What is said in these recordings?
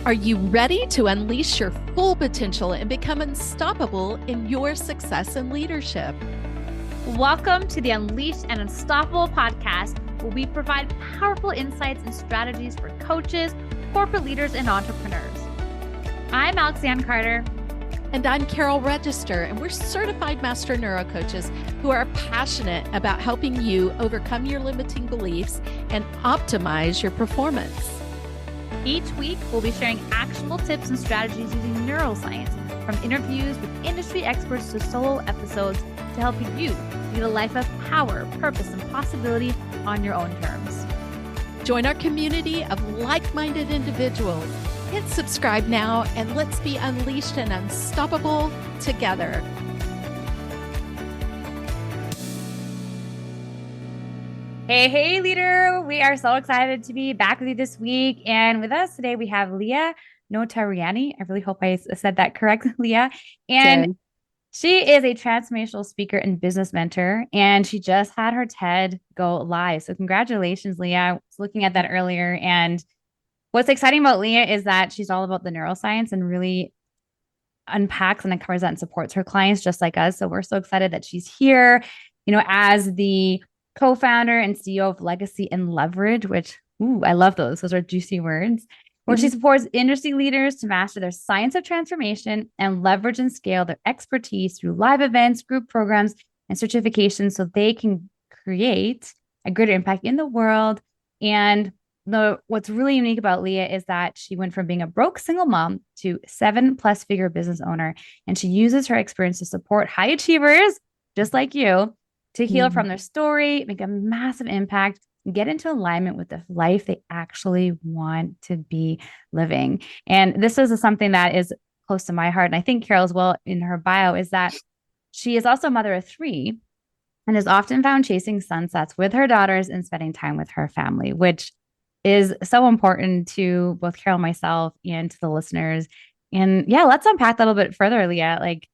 Are you ready to unleash your full potential and become unstoppable in your success and leadership? Welcome to the Unleashed and Unstoppable podcast, where we provide powerful insights and strategies for coaches, corporate leaders, and entrepreneurs. I'm Alexanne Carter. And I'm Carol Register, and we're certified master neurocoaches who are passionate about helping you overcome your limiting beliefs and optimize your performance. Each week, we'll be sharing actionable tips and strategies using neuroscience, from interviews with industry experts to solo episodes, to help you lead a life of power, purpose, and possibility on your own terms. Join our community of like-minded individuals. Hit subscribe now, and let's be unleashed and unstoppable together. Hey, leader. We are so excited to be back with you this week. And with us today, we have Leah Notarianni. I really hope I said that correct, Leah. And she is a transformational speaker and business mentor, and she just had her TED go live. So congratulations, Leah. I was looking at that earlier. And what's exciting about Leah is that she's all about the neuroscience and really unpacks and uncovers that and supports her clients just like us. So we're so excited that she's here, as the co-founder and CEO of Legacy and Leverage, which, I love those. Those are juicy words, where she supports industry leaders to master their science of transformation and leverage and scale their expertise through live events, group programs, and certifications so they can create a greater impact in the world. And what's really unique about Leah is that she went from being a broke single mom to 7+ figure business owner. And she uses her experience to support high achievers, just like you, to heal from their story, make a massive impact, get into alignment with the life they actually want to be living. And this is something that is close to my heart. And I think Carol as well in her bio is that she is also a mother of 3 and is often found chasing sunsets with her daughters and spending time with her family, which is so important to both Carol and myself and to the listeners. And yeah, let's unpack that a little bit further, Leah, like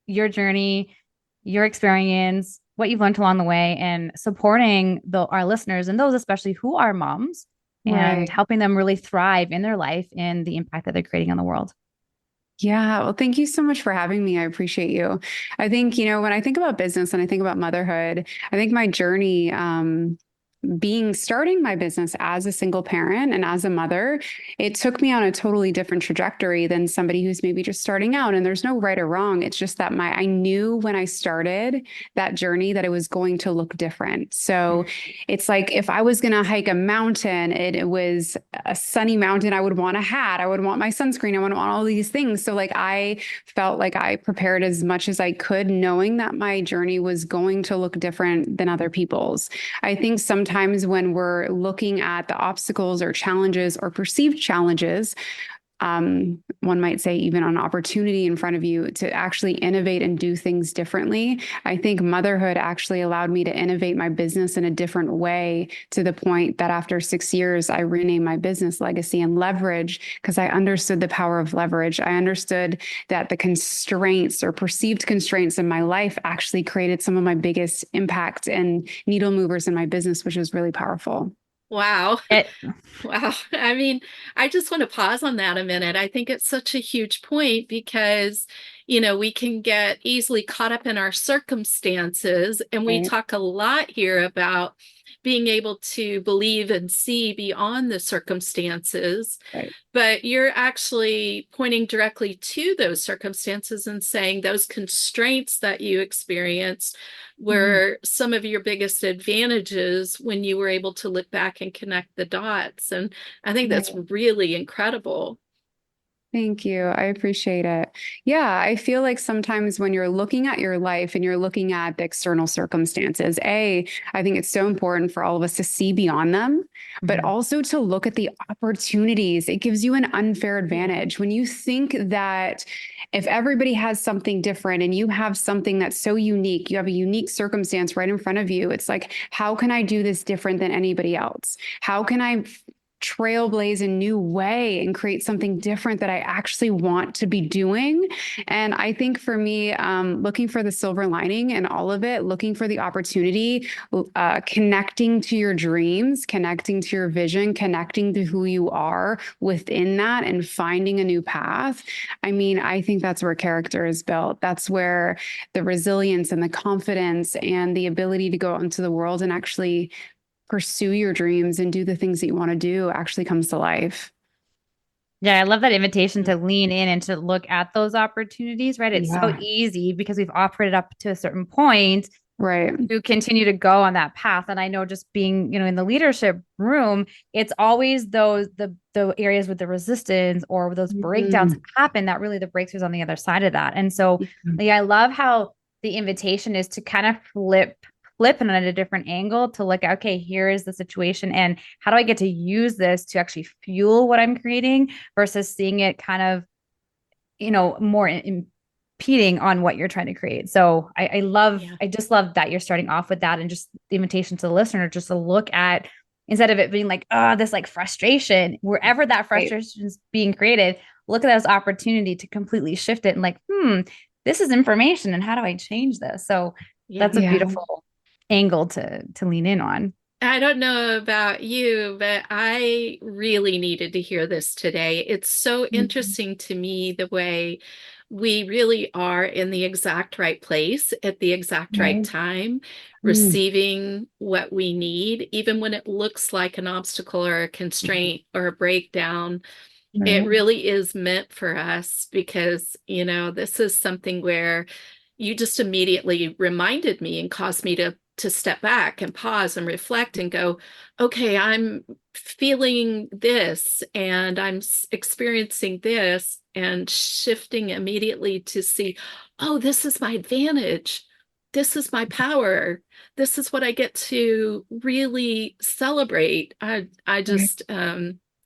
your journey, your experience, what you've learned along the way, and supporting our listeners and those especially who are moms, and helping them really thrive in their life and the impact that they're creating on the world. Yeah. Well, thank you so much for having me. I appreciate you. I think, when I think about business and I think about motherhood, I think my journey, starting my business as a single parent and as a mother, it took me on a totally different trajectory than somebody who's maybe just starting out. And there's no right or wrong. It's just that I knew when I started that journey that it was going to look different. So it's like, if I was going to hike a mountain, it was a sunny mountain, I would want a hat. I would want my sunscreen. I would want all these things. So I felt like I prepared as much as I could, knowing that my journey was going to look different than other people's. I think sometimes when we're looking at the obstacles or challenges or perceived challenges, one might say even an opportunity in front of you to actually innovate and do things differently. I think motherhood actually allowed me to innovate my business in a different way, to the point that after 6 years, I renamed my business Legacy and Leverage, because I understood the power of leverage. I understood that the constraints or perceived constraints in my life actually created some of my biggest impact and needle movers in my business, which was really powerful. Wow. Wow. I mean, I just want to pause on that a minute. I think it's such a huge point because, we can get easily caught up in our circumstances. And we talk a lot here about being able to believe and see beyond the circumstances. But you're actually pointing directly to those circumstances and saying those constraints that you experienced were some of your biggest advantages when you were able to look back and connect the dots. And I think that's really incredible. Thank you. I appreciate it. Yeah, I feel like sometimes when you're looking at your life and you're looking at the external circumstances, I think it's so important for all of us to see beyond them, but also to look at the opportunities. It gives you an unfair advantage. When you think that if everybody has something different and you have something that's so unique, you have a unique circumstance right in front of you, it's like, how can I do this different than anybody else? How can I trailblaze a new way and create something different that I actually want to be doing. And I think for me, looking for the silver lining in all of it, looking for the opportunity, connecting to your dreams, connecting to your vision, connecting to who you are within that, and finding a new path. I mean, I think that's where character is built. That's where the resilience and the confidence and the ability to go out into the world and actually pursue your dreams and do the things that you want to do actually comes to life. Yeah, I love that invitation to lean in and to look at those opportunities, right? It's so Yeah. easy because we've operated up to a certain point Right. to continue to go on that path. And I know just being, in the leadership room, it's always the areas with the resistance or those breakdowns Mhm. happen that really the breakthroughs on the other side of that. And so yeah, I love how the invitation is to kind of flip it at a different angle to look at, okay, here is the situation and how do I get to use this to actually fuel what I'm creating versus seeing it kind of, more impeding on what you're trying to create. So Yeah. I just love that you're starting off with that and just the invitation to the listener just to look at, instead of it being like, oh, this like frustration, wherever that Right. frustration is being created, look at that as opportunity to completely shift it and like, this is information and how do I change this? So Yeah. that's a Yeah. beautiful angle to lean in on. I don't know about you, but I really needed to hear this today. It's so Mhm. interesting to me the way we really are in the exact right place at the exact right Right. time, Mm. receiving what we need, even when it looks like an obstacle or a constraint or a breakdown. It Right. really is meant for us because, this is something where you just immediately reminded me and caused me to step back and pause and reflect and go, okay, I'm feeling this and I'm experiencing this, and shifting immediately to see, oh, this is my advantage. This is my power. This is what I get to really celebrate. I Right. just,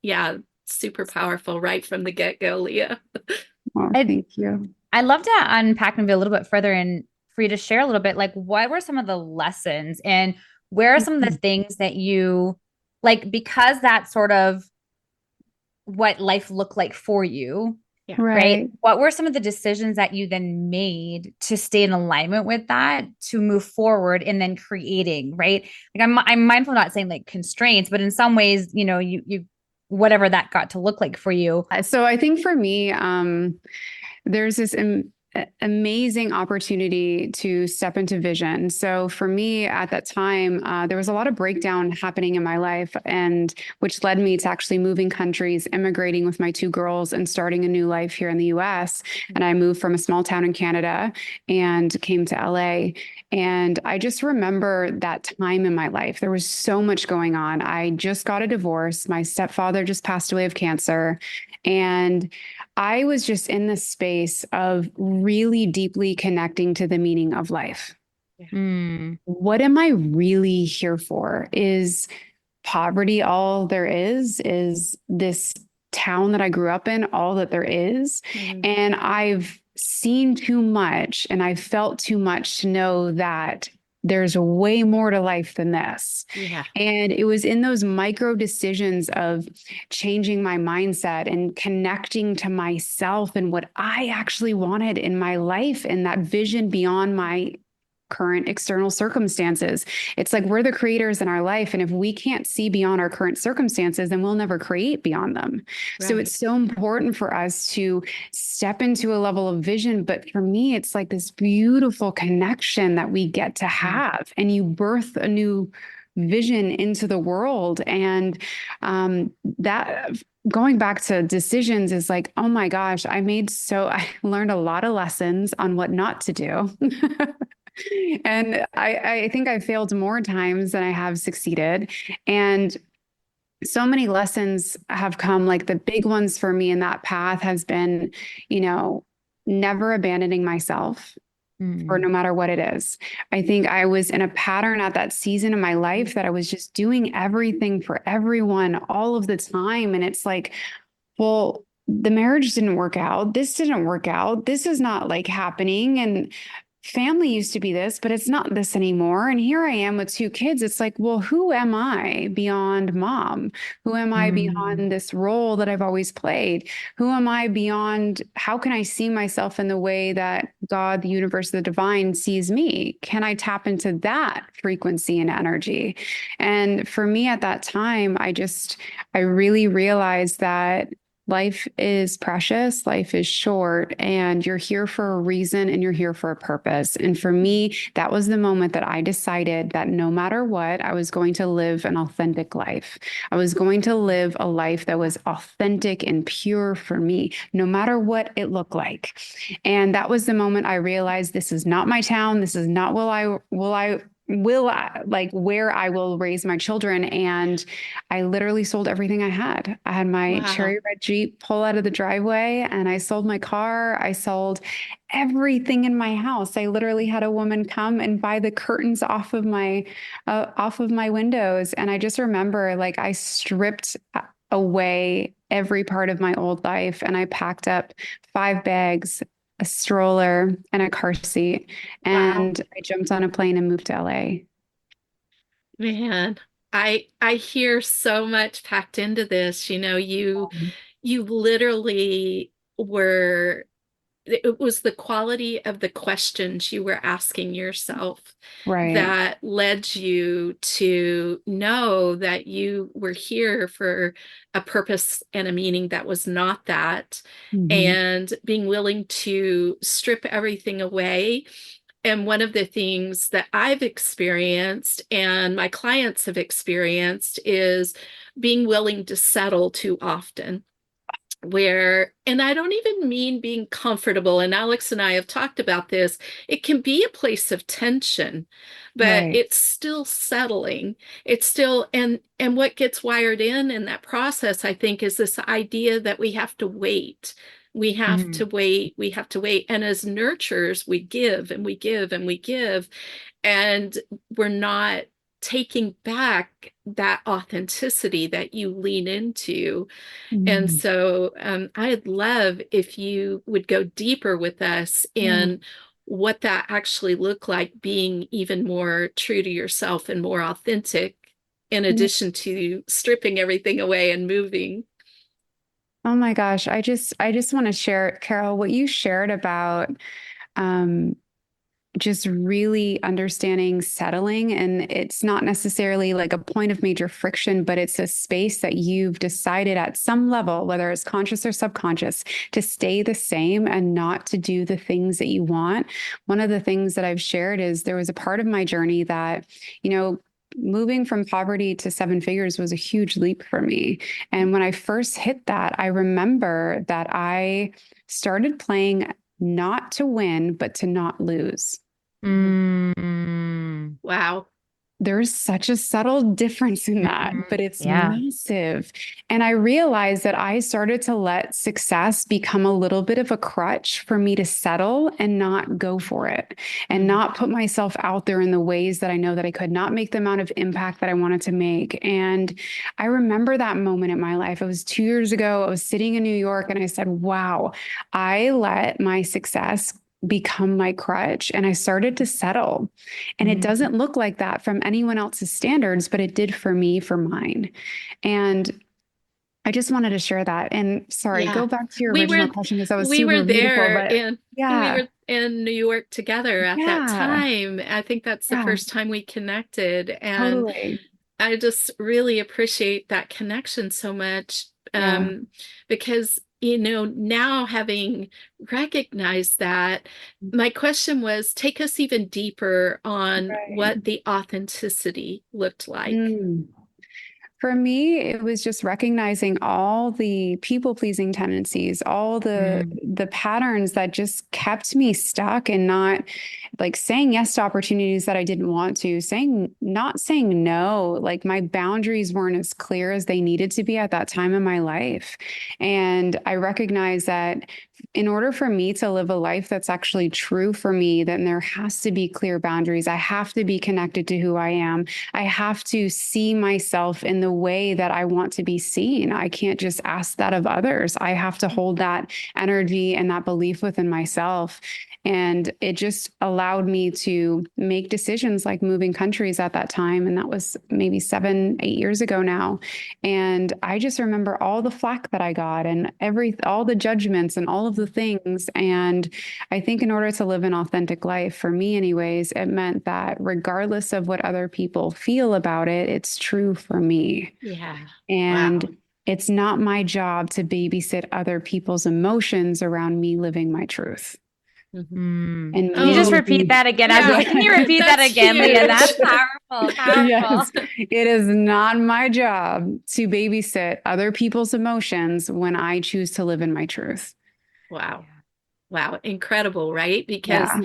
yeah, super powerful right from the get-go, Leah. Well, I thank you. I'd love to unpack maybe a little bit further and for you to share a little bit, like what were some of the lessons and where are some of the Mhm. things that you like, because that's sort of what life looked like for you, Yeah. right? Right. What were some of the decisions that you then made to stay in alignment with that, to move forward and then creating, right? Like I'm mindful of not saying like constraints, but in some ways, you whatever that got to look like for you. So I think for me, there's this amazing opportunity to step into vision. So for me at that time, there was a lot of breakdown happening in my life, and which led me to actually moving countries, immigrating with my two girls, and starting a new life here in the US. And I moved from a small town in Canada and came to LA. And I just remember that time in my life. There was so much going on. I just got a divorce. My stepfather just passed away of cancer. And I was just in this space of really deeply connecting to the meaning of life. Yeah. Mm, What am I really here for? Is poverty all there is? Is this town that I grew up in all that there is? Mhm. And I've seen too much and I've felt too much to know that there's way more to life than this. Yeah. And it was in those micro decisions of changing my mindset and connecting to myself and what I actually wanted in my life and that vision beyond my current external circumstances. It's like we're the creators in our life. And if we can't see beyond our current circumstances, then we'll never create beyond them. So Right. it's so important for us to step into a level of vision. But for me, it's like this beautiful connection that we get to have, and you birth a new vision into the world. And that going back to decisions is like, oh my gosh, I learned a lot of lessons on what not to do. And I think I failed more times than I have succeeded. And so many lessons have come, like the big ones for me in that path has been, you know, never abandoning myself for mm, no matter what it is. I think I was in a pattern at that season in my life that I was just doing everything for everyone all of the time. And it's like, well, the marriage didn't work out. This didn't work out. This is not like happening. And family used to be this, but it's not this anymore. And here I am with two kids. It's like, well, who am I beyond mom? Who am I Mm, beyond this role that I've always played? Who am I beyond? How can I see myself in the way that God, the universe, the divine sees me? Can I tap into that frequency and energy? And for me at that time, I really realized that life is precious, life is short, and you're here for a reason and you're here for a purpose. And for me, that was the moment that I decided that no matter what, I was going to live an authentic life. I was going to live a life that was authentic and pure for me, no matter what it looked like. And that was the moment I realized this is not my town. This is not like where I will raise my children. And I literally sold everything I had. I had my Wow. cherry red Jeep pull out of the driveway and I sold my car. I sold everything in my house. I literally had a woman come and buy the curtains off of my windows. And I just remember like I stripped away every part of my old life and I packed up 5 bags, a stroller, and a car seat. Wow. And I jumped on a plane and moved to LA. Man, I hear so much packed into this. You literally were it was the quality of the questions you were asking yourself Right. that led you to know that you were here for a purpose and a meaning that was not that, Hmm. and being willing to strip everything away. And one of the things that I've experienced and my clients have experienced is being willing to settle too often, and I don't even mean being comfortable, and Alex and I have talked about this, it can be a place of tension, but Right. it's still settling. It's still, and what gets wired in that process, I think, is this idea that we have to wait. We have to mm, wait, we have to wait. And as nurturers, we give and we give and we give, and we're not taking back that authenticity that you lean into. And Mm. so I'd love if you would go deeper with us Yeah. in what that actually looked like, being even more true to yourself and more authentic, in Yeah. addition to stripping everything away and moving. Oh my gosh. I just want to share, Carol, what you shared about um just really understanding settling. And it's not necessarily like a point of major friction, but it's a space that you've decided at some level, whether it's conscious or subconscious, to stay the same and not to do the things that you want. One of the things that I've shared is there was a part of my journey that, you know, moving from poverty to 7 figures was a huge leap for me. And when I first hit that, I remember that I started playing not to win, but to not lose. mm, Wow. There's such a subtle difference in that, but it's yeah. massive. And I realized that I started to let success become a little bit of a crutch for me to settle and not go for it and Mm. not put myself out there in the ways that I know that I could not make the amount of impact that I wanted to make. And I remember that moment in my life. It was 2 years ago. I was sitting in New York and I said, wow, I let my success become my crutch and I started to settle. And it Mm. doesn't look like that from anyone else's standards, but it did for me, for mine. And I just wanted to share that. And sorry, Yeah. go back to your We original were question because that was we were super beautiful. there But in we yeah, were in New York together at that yeah, time. I think that's the yeah, first time we connected. And totally. I just really appreciate that connection so much, Yeah. because, now having recognized that, my question was, take us even deeper on Right. what the authenticity looked like. Mm. For me, it was just recognizing all the people-pleasing tendencies, all Mm, the patterns that just kept me stuck and not like saying yes to opportunities that I didn't want to, saying not saying no, like my boundaries weren't as clear as they needed to be at that time in my life. And I recognize that in order for me to live a life that's actually true for me, then there has to be clear boundaries. I have to be connected to who I am. I have to see myself in the way that I want to be seen. I can't just ask that of others. I have to hold that energy and that belief within myself. And it just allowed me to make decisions like moving countries at that time. And that was maybe 7, 8 years ago now. And I just remember all the flack that I got and all the judgments and all of the things. And I think in order to live an authentic life, for me anyways, it meant that regardless of what other people feel about it, it's true for me. Yeah. Wow. And it's not my job to babysit other people's emotions around me living my truth. Mm-hmm. And Can you just Oh, repeat that again? I was yeah. like, can you repeat that That's again, Leah? That's huge. powerful, powerful. yes, it is not my job to babysit other people's emotions when I choose to live in my truth. Wow. Wow. Incredible, right? Because, Yeah,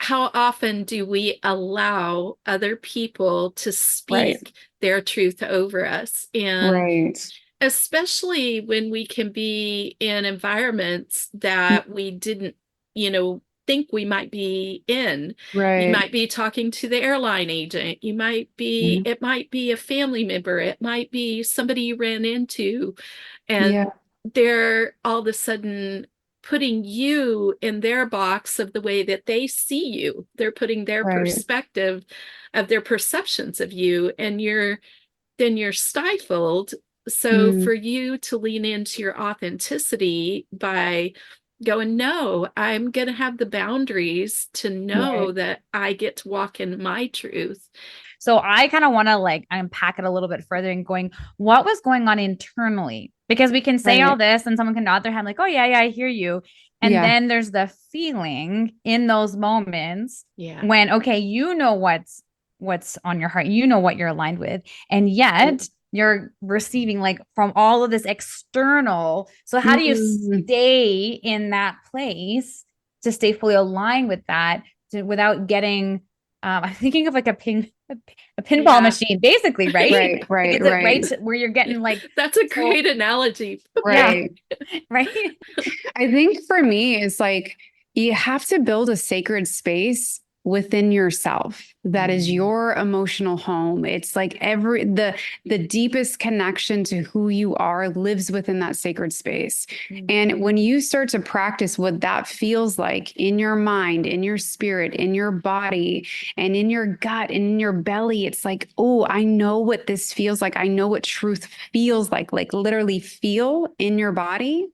how often do we allow other people to right, speak their truth over us? And right, especially when we can be in environments that we didn't, think we might be in. You right. might be talking to the airline agent. It might be a family member. It might be somebody you ran into, Yeah, and they're all of a sudden putting you in their box of the way that they see you. They're putting their right. perspective of their perceptions of you, and you're stifled. So Mm, for you to lean into your authenticity by going, no, I'm going to have the boundaries to know right. that I get to walk in my truth. So I kind of want to like unpack it a little bit further and going, what was going on internally? Because we can say all Right. this and someone can nod their head like, oh yeah, yeah, I hear you. And Yeah. then there's the feeling in those moments Yeah. when, okay, you know what's on your heart, you know what you're aligned with, and yet you're receiving like from all of this external. So how do you Mm, stay in that place to stay fully aligned with that without getting I'm thinking of like a pinball Yeah. machine, basically, right? right, Like, right, is it right right, where you're getting like, That's a so great analogy. yeah, right. right? I think for me, it's like you have to build a sacred space within yourself that is Mm, your emotional home. It's like the deepest connection to who you are lives within that sacred space. And when you start to practice what that feels like in your mind, in your spirit, in your body, and in your gut, and in your belly, it's like, oh, I know what this feels like. I know what truth feels like literally feel in your body.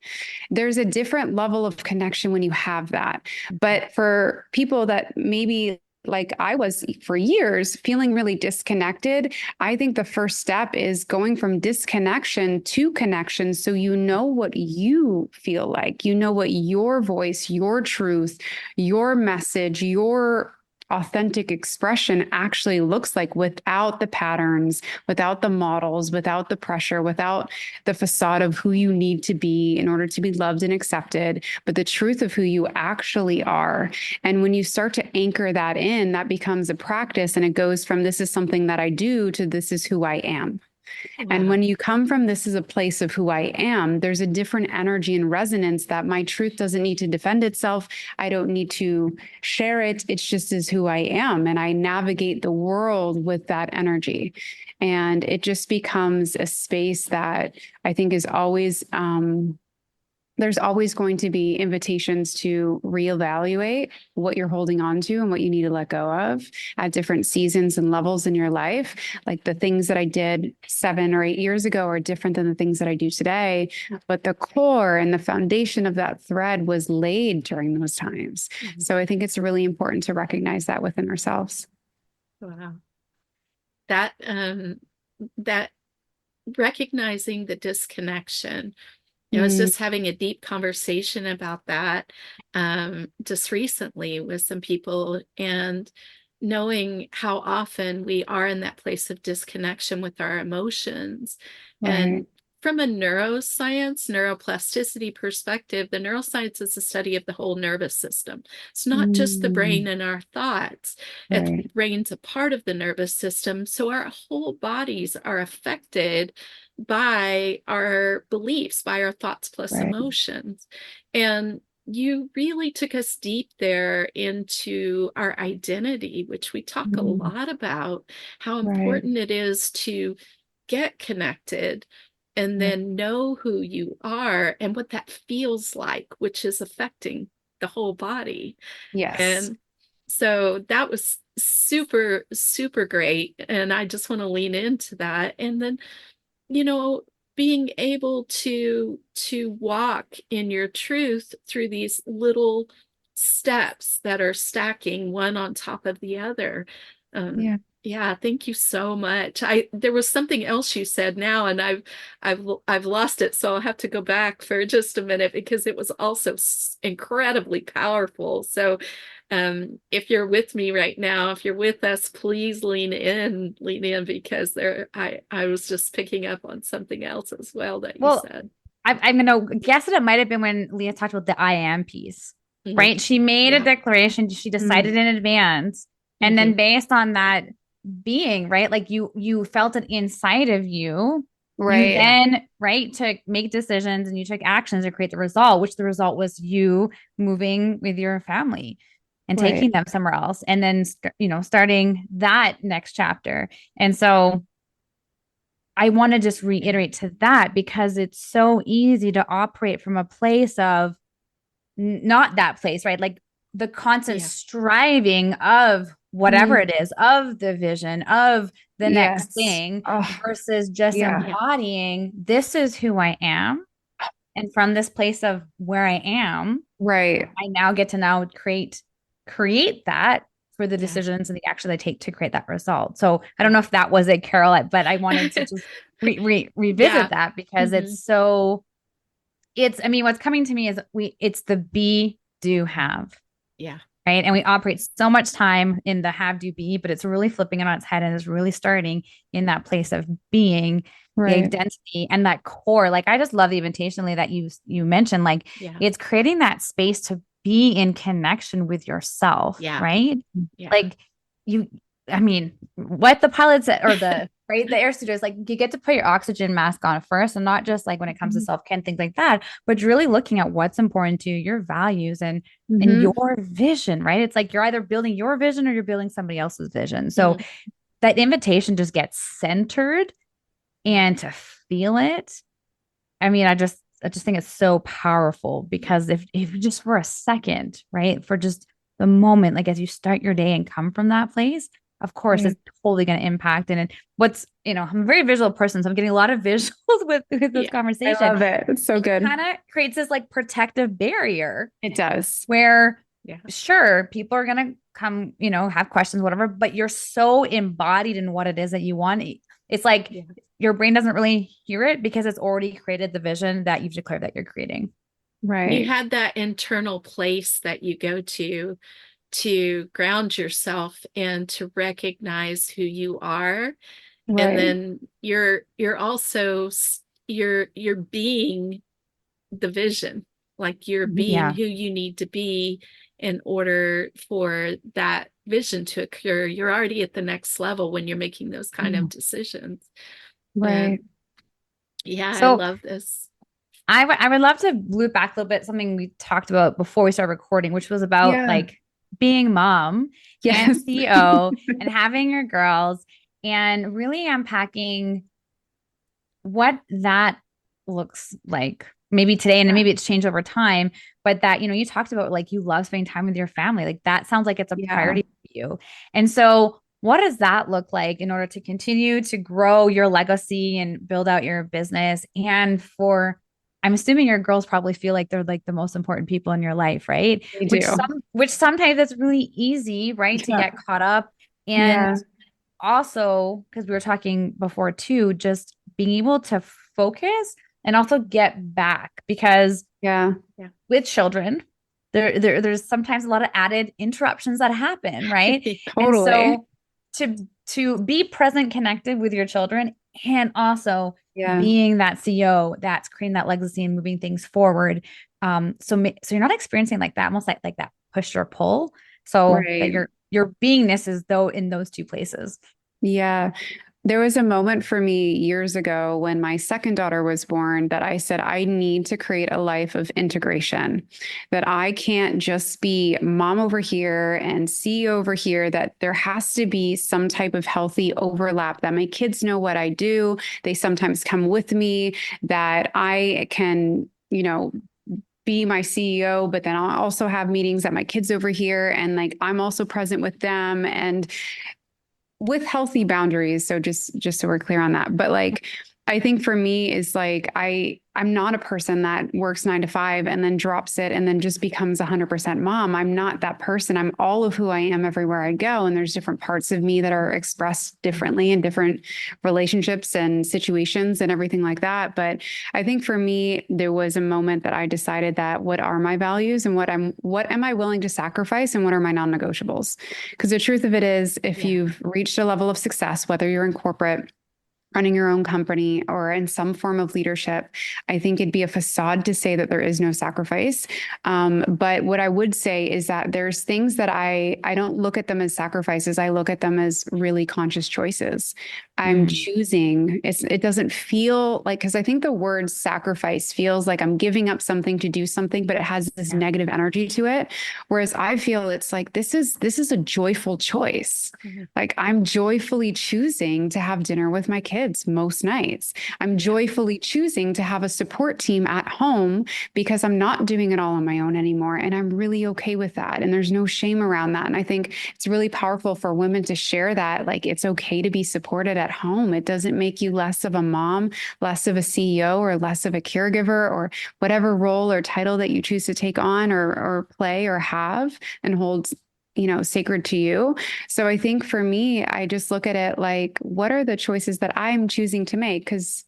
There's a different level of connection when you have that. But for people that maybe like I was for years feeling really disconnected, I think the first step is going from disconnection to connection. So you know what you feel like, you know what your voice, your truth, your message, your authentic expression actually looks like without the patterns, without the models, without the pressure, without the facade of who you need to be in order to be loved and accepted, but the truth of who you actually are. And when you start to anchor that in, that becomes a practice and it goes from this is something that I do to this is who I am. And Wow. when you come from this is a place of who I am, there's a different energy and resonance that my truth doesn't need to defend itself. I don't need to share it. It's just as who I am. And I navigate the world with that energy. And it just becomes a space that I think is always there's always going to be invitations to reevaluate what you're holding on to and what you need to let go of at different seasons and levels in your life. Like the things that I did 7 or 8 years ago are different than the things that I do today. But the core and the foundation of that thread was laid during those times. Mhm. So I think it's really important to recognize that within ourselves. Wow. That recognizing the disconnection. I was Mm, just having a deep conversation about that just recently with some people, and knowing how often we are in that place of disconnection with our emotions. right. And from a neuroplasticity perspective, the neuroscience is the study of the whole nervous system. It's not just the brain Mm, and our thoughts. The right. brain's a part of the nervous system. So our whole bodies are affected by our beliefs, by our thoughts plus Right. emotions. And you really took us deep there into our identity, which we talk a Mm, lot about, how right. important it is to get connected and then know who you are and what that feels like, which is affecting the whole body. Yes. And so that was super, super great. And I just want to lean into that. And then, you know, being able to walk in your truth through these little steps that are stacking one on top of the other. Yeah. Yeah, thank you so much. I there was something else you said now, and I've lost it, so I'll have to go back for just a minute because it was also incredibly powerful. So, if you're with me right now, if you're with us, please lean in because I was just picking up on something else as well that you Well, said. I'm going to guess that it might have been when Leah talked about the I am piece, Mhm. right? She made a Yeah. declaration, she decided in advance. And Hmm. then based on that being, right? Like you felt it inside of you. You Right. then, right, to make decisions and you took actions to create the result, which the result was you moving with your family and taking Right. them somewhere else. And then, starting that next chapter. And so I want to just Yeah. reiterate to that because it's so easy to operate from a place of not that place, right? Like the constant Yeah. striving of whatever Mm, it is, of the vision, of the next yes. thing Oh, versus just yeah. Yeah. embodying this is who I am. And from this place of where I am, Right. I now get to now create that for the Yeah. decisions and the actions I take to create that result. So I don't know if that was it, Carol, but I wanted to just Yeah. revisit that because Hmm. I mean, what's coming to me is it's the be, do, have, Yeah. right? And we operate so much time in the have, do, be, but it's really flipping it on its head and is really starting in that place of being the Right. identity and that core. Like, I just love the invitation, Lee, that you mentioned, like Yeah. it's creating that space to be in connection with yourself, Yeah. right? Yeah. Like you, I mean, what the pilots or the right, the air stewardess, like you get to put your oxygen mask on first, and not just like when it comes to self-care and things like that, but really looking at what's important to you, your values and Mm-hmm. your vision, right? It's like you're either building your vision or you're building somebody else's vision. So Mhm. that invitation just gets centered Yeah. and to feel it. I mean, I just think it's so powerful because if just for a second, right, for just the moment, like as you start your day and come from that place, of course, Right. it's totally going to impact. And I'm a very visual person, so I'm getting a lot of visuals with this Yeah. I conversation. love it. It's so It good. kind of creates this like protective barrier It does. where Yeah. sure people are going to come, have questions, whatever, but you're so embodied in what it is that you want. It's like Yeah. your brain doesn't really hear it because it's already created the vision that you've declared that you're creating. You Right. had that internal place that you go to ground yourself and to recognize who you are. And Right. then you're also you're being the vision, like you're being Yeah. who you need to be in order for that vision to occur. You're already at the next level when you're making those kind of Mm, decisions. And right. yeah, I So love this. I would love to loop back a little bit, something we talked about before we started recording, which was about Yeah. like being mom and Yes. CEO and having your girls and really unpacking what that looks like maybe today and Yeah. maybe it's changed over time, but that you talked about like you love spending time with your family, like that sounds like it's a Yeah. priority for you. And so what does that look like in order to continue to grow your legacy and build out your business? And for I'm assuming your girls probably feel like they're like the most important people in your life, right? They which do. some which sometimes it's really easy, right, to Yeah. get caught up. And Yeah. also because we were talking before too, just being able to focus and also get back because Yeah. Yeah. with children there's sometimes a lot of added interruptions that happen, right? And Totally. so to be present, connected with your children, and also Yeah. being that CEO that's creating that legacy and moving things forward, so you're not experiencing like that, almost like that push or pull, so that Right. your beingness is though in those two places. Yeah. There was a moment for me years ago when my second daughter was born that I said, I need to create a life of integration, that I can't just be mom over here and CEO over here, that there has to be some type of healthy overlap, that my kids know what I do. They sometimes come with me, that I can, be my CEO, but then I'll also have meetings at my kids over here. And like, I'm also present with them. And with healthy boundaries. So just so we're clear on that. But like I think for me is like I'm not a person that works 9 to 5 and then drops it and then just becomes 100% mom. I'm not that person. I'm all of who I am everywhere I go. And there's different parts of me that are expressed differently in different relationships and situations and everything like that. But I think for me, there was a moment that I decided that what are my values and what am I willing to sacrifice and what are my non-negotiables? Because the truth of it is, if Yeah. you've reached a level of success, whether you're in corporate, running your own company, or in some form of leadership, I think it'd be a facade to say that there is no sacrifice. But what I would say is that there's things that I don't look at them as sacrifices. I look at them as really conscious choices. I'm Mm. choosing. It doesn't feel like, because I think the word sacrifice feels like I'm giving up something to do something, but it has this Yeah. negative energy to it. Whereas I feel it's like this is a joyful choice. Mhm. Like I'm joyfully choosing to have dinner with my kids most nights. I'm Yeah. joyfully choosing to have a support team at home because I'm not doing it all on my own anymore. And I'm really okay with that. And there's no shame around that. And I think it's really powerful for women to share that. Like it's okay to be supported at home. It doesn't make you less of a mom, less of a CEO, or less of a caregiver, or whatever role or title that you choose to take on or play or have and hold sacred to you. So I think for me, I just look at it like, what are the choices that I'm choosing to make? Because,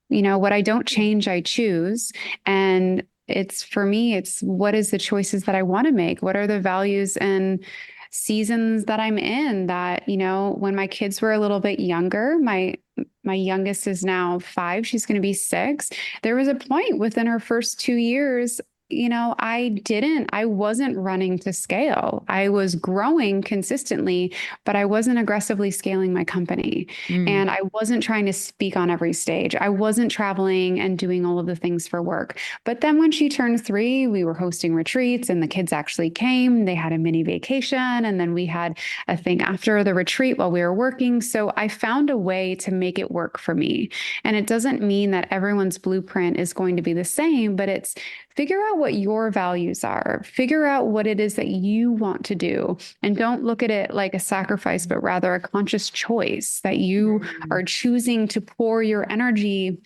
what I don't Yeah. change, I choose. And it's for me, it's what is the choices that I want to make? What are the values and seasons that I'm in that, when my kids were a little bit younger, my youngest is now 5, she's going to be 6. There was a point within her first 2 years, I wasn't running to scale. I was growing consistently, but I wasn't aggressively scaling my company. Mm. And I wasn't trying to speak on every stage. I wasn't traveling and doing all of the things for work. But then when she turned 3, we were hosting retreats and the kids actually came. They had a mini vacation. And then we had a thing after the retreat while we were working. So I found a way to make it work for me. And it doesn't mean that everyone's blueprint is going to be the same, but it's figure out what your values are, figure out what it is that you want to do, and don't look at it like a sacrifice, but rather a conscious choice that you Mm. are choosing to pour your energy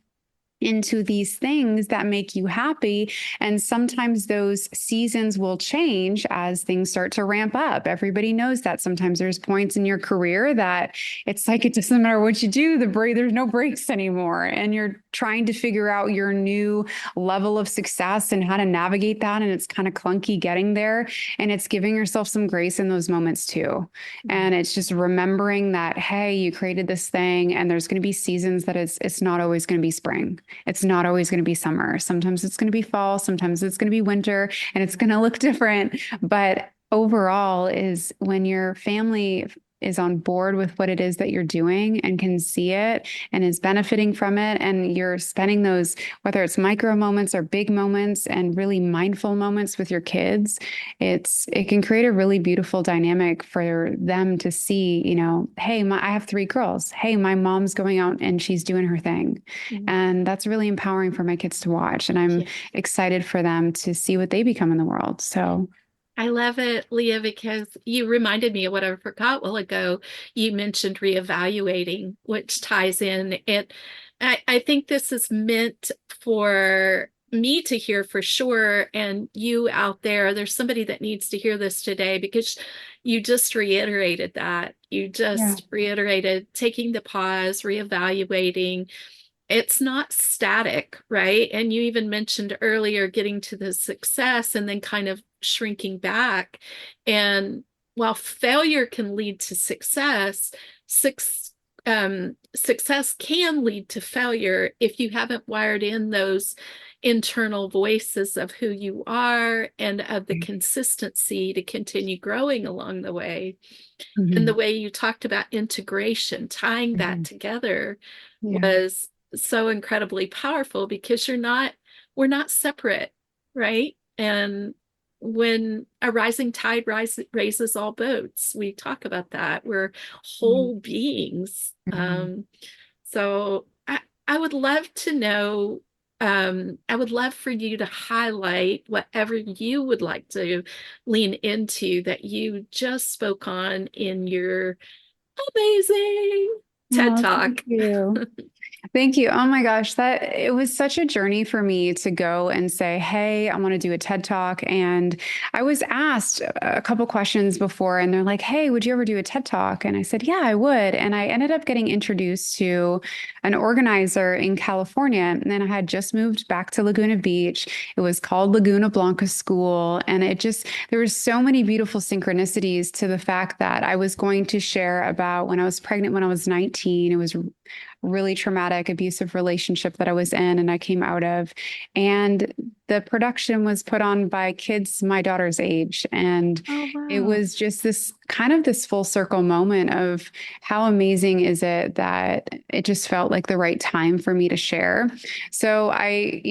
into these things that make you happy. And sometimes those seasons will change as things start to ramp up. Everybody knows that sometimes there's points in your career that it's like it doesn't matter what you do, there's no breaks anymore. And you're trying to figure out your new level of success and how to navigate that. And it's kind of clunky getting there. And it's giving yourself some grace in those moments too. Mm. And it's just remembering that, hey, you created this thing and there's going to be seasons that it's not always going to be spring. It's not always going to be summer. Sometimes it's going to be fall. Sometimes it's going to be winter and it's going to look different. But overall is when your family is on board with what it is that you're doing and can see it and is benefiting from it. And you're spending those, whether it's micro moments or big moments and really mindful moments with your kids, it can create a really beautiful dynamic for them to see, hey, I have 3 girls. Hey, my mom's going out and she's doing her thing. Mm. And that's really empowering for my kids to watch. And I'm Yeah. excited for them to see what they become in the world. So, I love it, Leah, because you reminded me of what I forgot a while ago. You mentioned reevaluating, which ties in. I think this is meant for me to hear for sure, and you out there, there's somebody that needs to hear this today because you just reiterated that. You yeah. just reiterated taking the pause, reevaluating. It's not static, right? And you even mentioned earlier getting to the success and then kind of shrinking back. And while failure can lead to success, success can lead to failure if you haven't wired in those internal voices of who you are and of the consistency to continue growing along the way. And the Mhm. way you talked about integration, tying that Mhm. together Yeah. was so incredibly powerful because we're not separate, right? And when a rising tide raises all boats, we talk about that. We're Mhm. whole beings. Mhm. So I would love to know, I would love for you to highlight whatever you would like to lean into that you just spoke on in your amazing TED Oh, thank Talk. you. Thank you. Oh my gosh, that it was such a journey for me to go and say, "Hey, I want to do a TED Talk." And I was asked a couple questions before, and they're like, "Hey, would you ever do a TED Talk?" And I said, "Yeah, I would." And I ended up getting introduced to an organizer in California, and then I had just moved back to Laguna Beach. It was called Laguna Blanca School, and it just there were so many beautiful synchronicities to the fact that I was going to share about when I was pregnant when I was 19. It was really traumatic, abusive relationship that I was in and I came out of. And the production was put on by kids my daughter's age. And Oh, it wow. was just this kind of this full circle moment of how amazing is it that it just felt like the right time for me to share. So I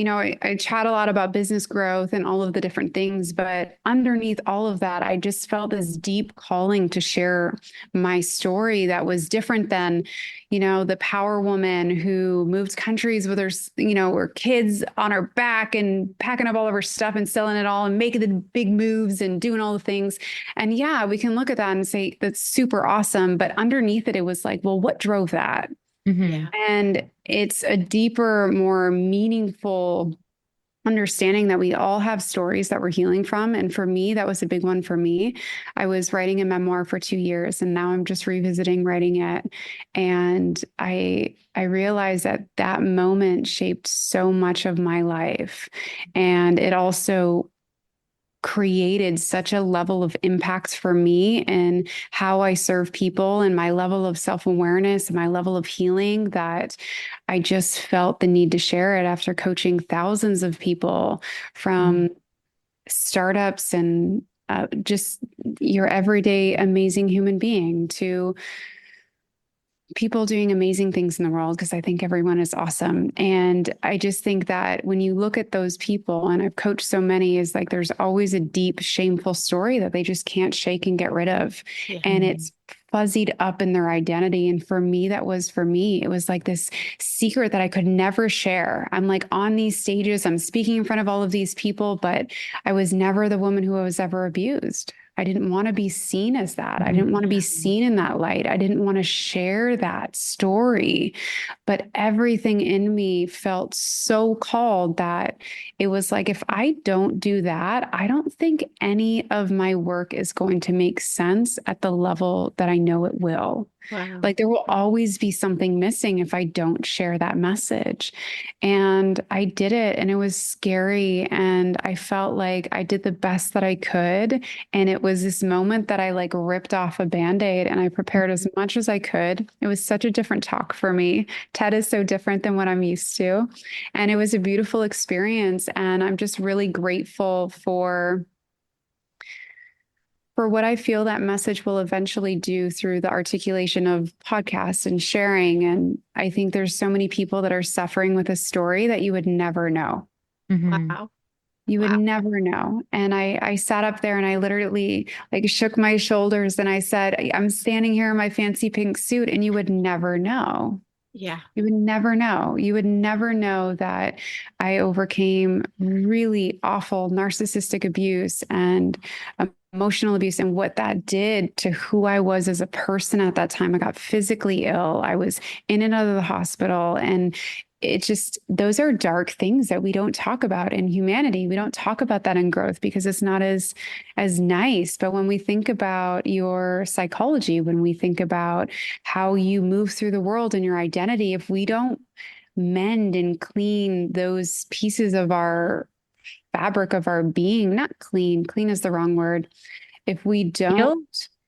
chat a lot about business growth and all of the different things, but underneath all of that, I just felt this deep calling to share my story that was different than the power woman who moved countries with her kids on her back and packing up all of her stuff and selling it all and making the big moves and doing all the things. And yeah, we can look at that and say that's super awesome. But underneath it, it was like, well, what drove that? Mhm. Yeah. And it's a deeper, more meaningful understanding that we all have stories that we're healing from. And for me, that was a big one for me. I was writing a memoir for 2 years and now I'm just revisiting writing it. And I realized that that moment shaped so much of my life. And it also created such a level of impact for me and how I serve people and my level of self-awareness and my level of healing that I just felt the need to share it after coaching thousands of people Mhm. from startups and just your everyday amazing human being to people doing amazing things in the world because I think everyone is awesome. And I just think that when you look at those people, and I've coached so many, is like there's always a deep, shameful story that they just can't shake and get rid of. Yeah. And it's fuzzied up in their identity. And for me, that was for me, it was like this secret that I could never share. I'm like on these stages, I'm speaking in front of all of these people, but I was never the woman who was ever abused. I didn't want to be seen as that. I didn't want to be seen in that light. I didn't want to share that story. But everything in me felt so called that it was like, if I don't do that, I don't think any of my work is going to make sense at the level that I know it will. Wow. Like there will always be something missing if I don't share that message. And I did it and it was scary. And I felt like I did the best that I could. And it was this moment that I like ripped off a band-aid and I prepared as much as I could. It was such a different talk for me. TED is so different than what I'm used to. And it was a beautiful experience. And I'm just really grateful for what I feel that message will eventually do through the articulation of podcasts and sharing. And I think there's so many people that are suffering with a story that you would never know. Mhm. Wow. You would Wow. never know. And I sat up there and I literally like shook my shoulders and I said, I'm standing here in my fancy pink suit and you would never know. Yeah. You would never know. You would never know that I overcame really awful narcissistic abuse and emotional abuse and what that did to who I was as a person at that time. I got physically ill. I was in and out of the hospital. And it just, those are dark things that we don't talk about in humanity. We don't talk about that in growth because it's not as nice. But when we think about your psychology, when we think about how you move through the world and your identity, if we don't mend and clean those pieces of our fabric of our being, not clean, clean is the wrong word. If we don't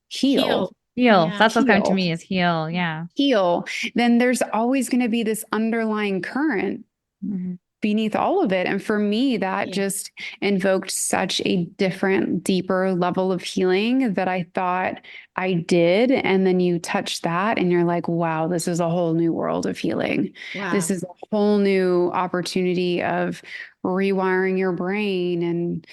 Heal? heal, Heal. Heal. Yeah. That's what's coming to heal, me is heal. Yeah. heal, then there's always going to be this underlying current Mhm. beneath all of it. And for me, that Yeah. just invoked such a different, deeper level of healing that I thought I did. And then you touch that and you're like, wow, this is a whole new world of healing. This Wow. is a whole new opportunity of rewiring your brain and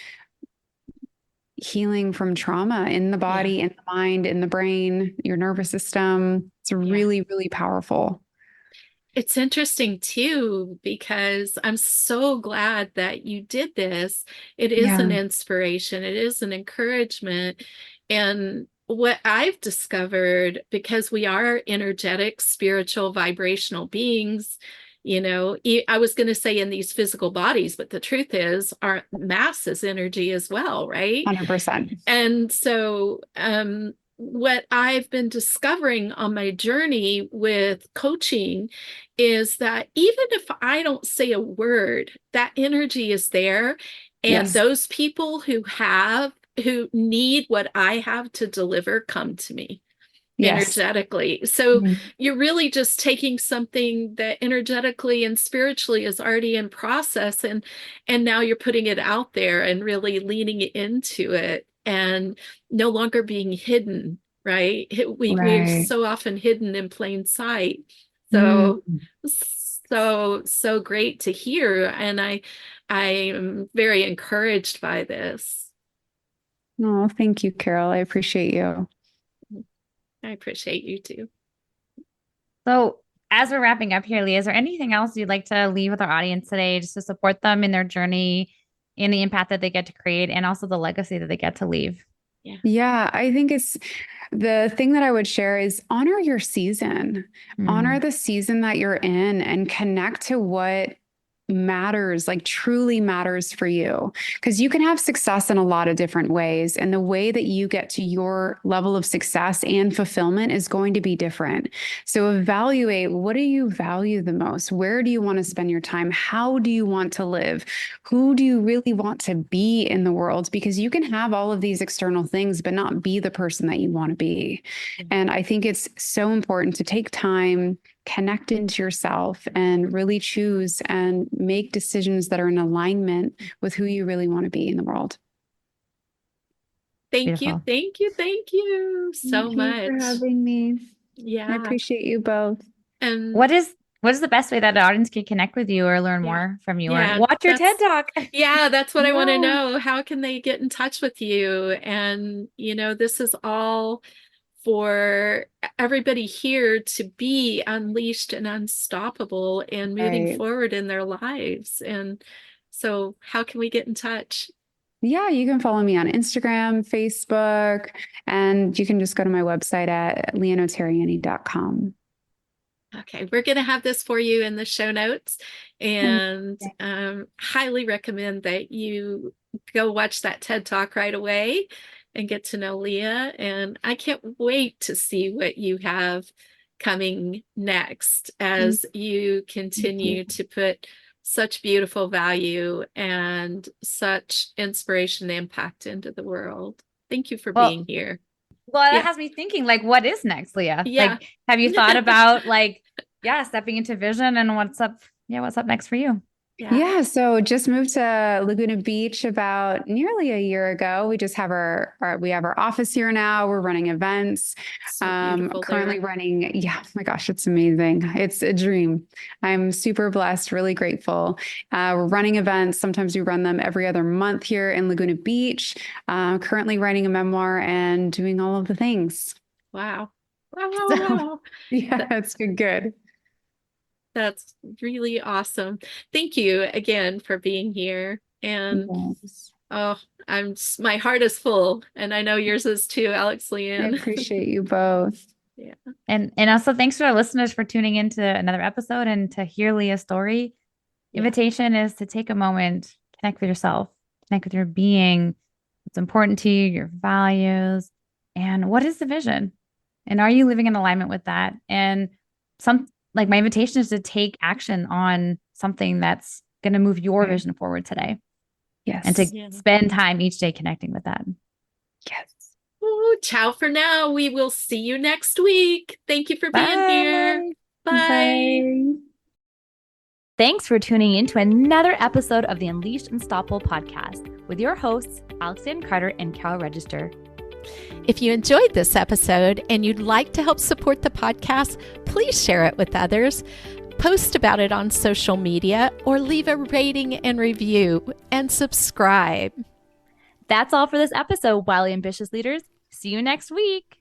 healing from trauma in the Yeah. body, in the mind, in the brain, your nervous system. It's Yeah. really, really powerful. It's interesting too, because I'm so glad that you did this. It is an Yeah, inspiration, it is an encouragement. And what I've discovered, because we are energetic, spiritual, vibrational beings, I was going to say in these physical bodies, but the truth is our mass is energy as well, right? 100%. And so, what I've been discovering on my journey with coaching is that even if I don't say a word, that energy is there. And Yes. those people who need what I have to deliver come to me Yes. energetically. So Mhm. you're really just taking something that energetically and spiritually is already in process, and now you're putting it out there and really leaning into it and no longer being hidden, right? We're Right. so often hidden in plain sight. Mm. So so great to hear, and I am very encouraged by this. Oh, thank you, Carol. I appreciate you. I appreciate you too. So, as we're wrapping up here, Leah, is there anything else you'd like to leave with our audience today just to support them in their journey, in the impact that they get to create, and also the legacy that they get to leave? Yeah. Yeah, I think it's the thing that I would share is honor your season, honor Mm, the season that you're in and connect to what matters, like truly matters for you. Because you can have success in a lot of different ways. And the way that you get to your level of success and fulfillment is going to be different. So evaluate, what do you value the most? Where do you want to spend your time? How do you want to live? Who do you really want to be in the world? Because you can have all of these external things, but not be the person that you want to be. And I think it's so important to take time, connect into yourself, and really choose and make decisions that are in alignment with who you really want to be in the world. Thank you, beautiful. thank you, thank you so Thank you for much. having me. I Yeah. appreciate you both. And What is the best way that the audience can connect with you or learn yeah, more from you or yeah, watch your TED Talk? that's what I want to Yeah. know. How can they get in touch with you? And, this is all for everybody here to be unleashed and unstoppable and moving Right. forward in their lives. And so, how can we get in touch? Yeah, you can follow me on Instagram, Facebook, and you can just go to my website at leahnotarianni.com. Okay, we're going to have this for you in the show notes, and Amazing. highly recommend that you go watch that TED Talk right away and get to know Leah. And I can't wait to see what you have coming next Thank as you you. continue to put such beautiful value and such inspiration and impact into the world. Thank you for Well, being here. well, that Yeah, has me thinking, like, what is next, Leah? yeah. Like, have you thought about like, yeah, stepping into vision and what's up? Yeah, what's up next for you? Yeah, Yeah, so just moved to Laguna Beach about nearly a year ago. We just have we have our office here now. We're running events. so beautiful Currently there. running, yeah, oh my gosh, it's amazing. It's a dream. I'm super blessed, really grateful. We're running events. Sometimes we run them every other month here in Laguna Beach. Currently writing a memoir and doing all of the things. Wow. Wow, wow, So wow. yeah, That, it's good, good. that's really awesome. Thank you again for being here. And Yes. oh, my heart is full, and I know yours is too, Alex I Leanne. appreciate you both. Yeah. And also thanks to our listeners for tuning into another episode and to hear Leah's story. Yeah. Invitation is to take a moment, connect with yourself, connect with your being, what's important to you, your values, and what is the vision? And are you living in alignment with that? And some like my invitation is to take action on something that's going to move your Right. vision forward today and to Yes. Yeah. spend time each day connecting with that. Yes. Oh, ciao for now. We will see you next week. Thank you for being here. Bye. Bye. Bye. Thanks for tuning in to another episode of the Unleashed Unstoppable podcast with your hosts, Alexandra Carter and Carol Register. If you enjoyed this episode and you'd like to help support the podcast, please share it with others, post about it on social media, or leave a rating and review, and subscribe. That's all for this episode, Wildly Ambitious Leaders. See you next week.